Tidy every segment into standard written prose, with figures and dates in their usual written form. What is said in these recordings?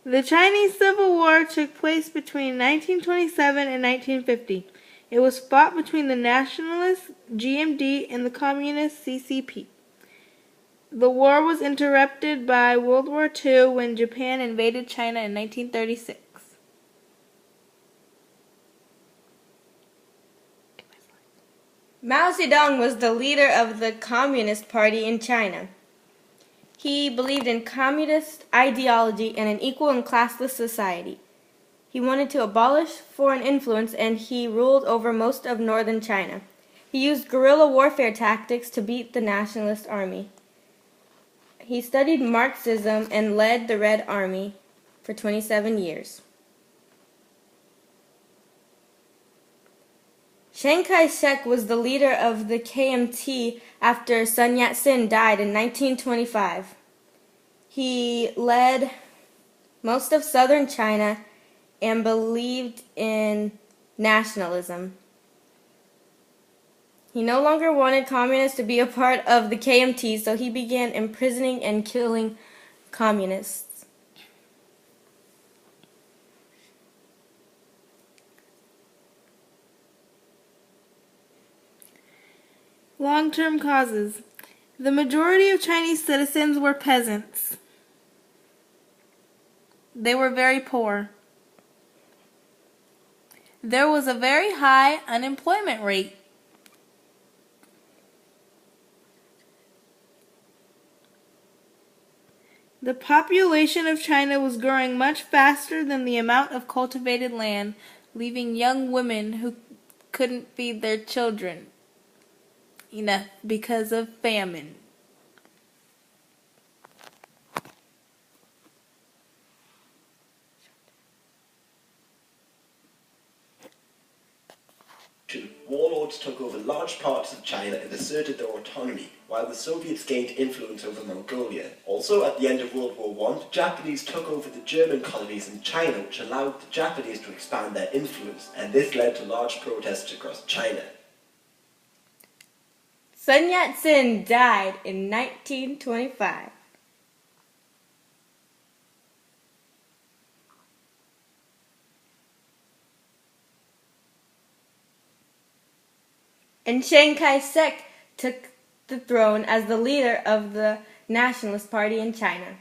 The Chinese Civil War took place between 1927 and 1950. It was fought between the Nationalist GMD and the Communist CCP. The war was interrupted by World War II when Japan invaded China in 1936. Mao Zedong was the leader of the Communist Party in China. He believed in communist ideology and an equal and classless society. He wanted to abolish foreign influence, and he ruled over most of northern China. He used guerrilla warfare tactics to beat the nationalist army. He studied Marxism and led the Red Army for 27 years. Chiang Kai-shek was the leader of the KMT after Sun Yat-sen died in 1925. He led most of southern China and believed in nationalism. He no longer wanted communists to be a part of the KMT, so he began imprisoning and killing communists. Long-term causes. The majority of Chinese citizens were peasants. They were very poor. There was a very high unemployment rate. The population of China was growing much faster than the amount of cultivated land, leaving young women who couldn't feed their children enough because of famine. Warlords took over large parts of China and asserted their autonomy, while the Soviets gained influence over Mongolia. Also, at the end of World War I, the Japanese took over the German colonies in China, which allowed the Japanese to expand their influence, and this led to large protests across China. Sun Yat-sen died in 1925. And Chiang Kai-shek took the throne as the leader of the Nationalist Party in China.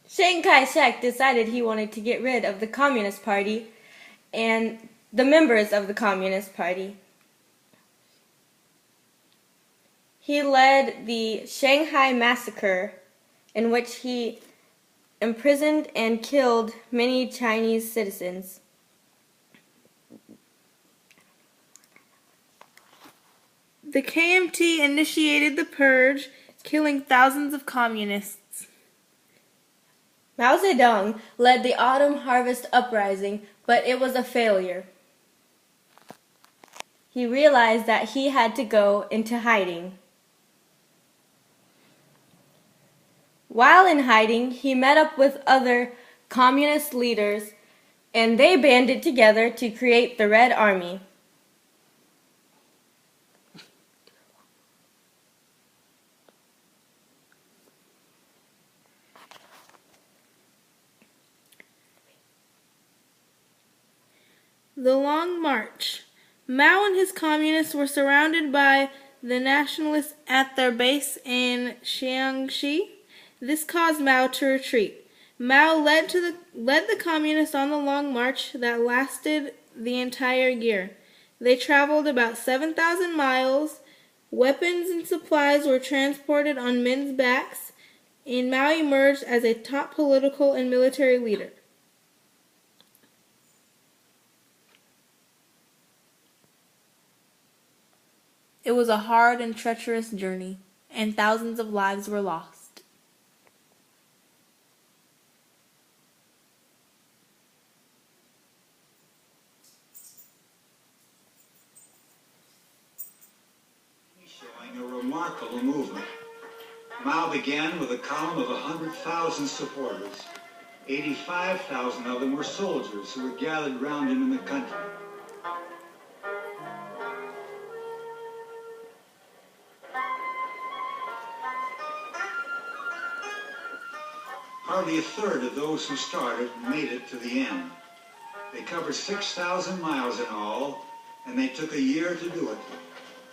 Chiang Kai-shek decided he wanted to get rid of the Communist Party and the members of the Communist Party. He led the Shanghai Massacre, in which he imprisoned and killed many Chinese citizens. The KMT initiated the purge, killing thousands of communists. Mao Zedong led the Autumn Harvest Uprising, but it was a failure. He realized that he had to go into hiding. While in hiding, he met up with other communist leaders, and they banded together to create the Red Army. The Long March. Mao and his communists were surrounded by the nationalists at their base in Shaanxi. This caused Mao to retreat. Mao led the communists on the Long March that lasted the entire year. They traveled about 7,000 miles. Weapons and supplies were transported on men's backs. and Mao emerged as a top political and military leader. It was a hard and treacherous journey, and thousands of lives were lost. Showing a remarkable movement. Mao began with a column of 100,000 supporters. 85,000 of them were soldiers who were gathered round him in the country. Hardly a third of those who started made it to the end. They covered 6,000 miles in all, and they took a year to do it.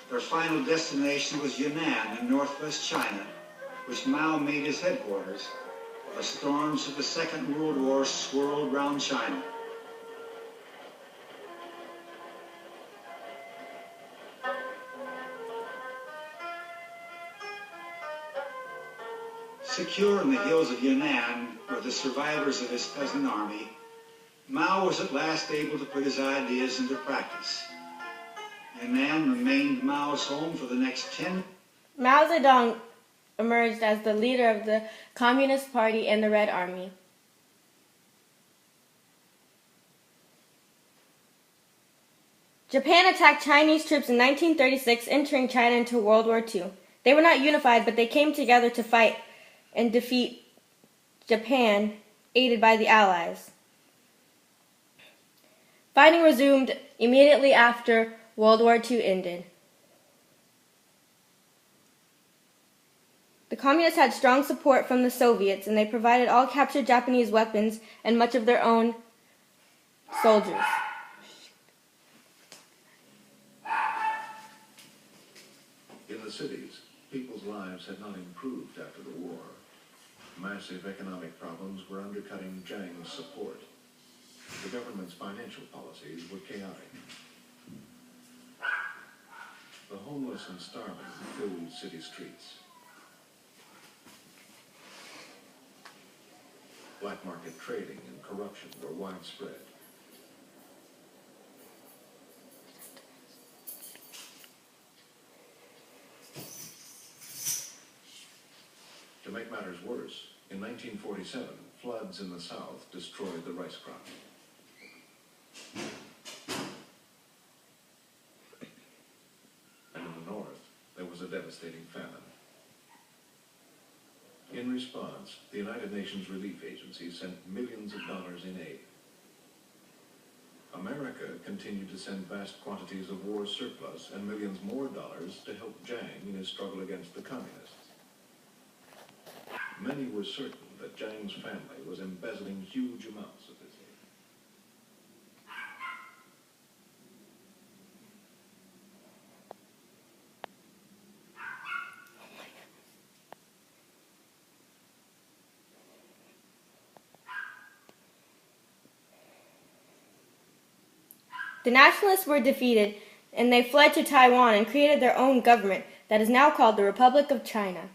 Their final destination was Yunnan in northwest China, which Mao made his headquarters, while the storms of the Second World War swirled round China. Secure in the hills of Yunnan were the survivors of his peasant army, Mao was at last able to put his ideas into practice. Yunnan remained Mao's home for the next 10 Mao Zedong emerged as the leader of the Communist Party and the Red Army. Japan attacked Chinese troops in 1936, entering China into World War II. They were not unified, but they came together to fight and defeat Japan, aided by the Allies. Fighting resumed immediately after World War II ended. The Communists had strong support from the Soviets, and they provided all captured Japanese weapons and much of their own soldiers. In the cities, people's lives had not improved after the war. Massive economic problems were undercutting Jiang's support. The government's financial policies were chaotic. The homeless and starving filled city streets. Black market trading and corruption were widespread. To make matters worse, in 1947, floods in the south destroyed the rice crop. And in the north, there was a devastating famine. In response, the United Nations Relief Agency sent millions of dollars in aid. America continued to send vast quantities of war surplus and millions more dollars to help Jiang in his struggle against the communists. Many were certain that Jiang's family was embezzling huge amounts of this aid. The nationalists were defeated, and they fled to Taiwan and created their own government that is now called the Republic of China.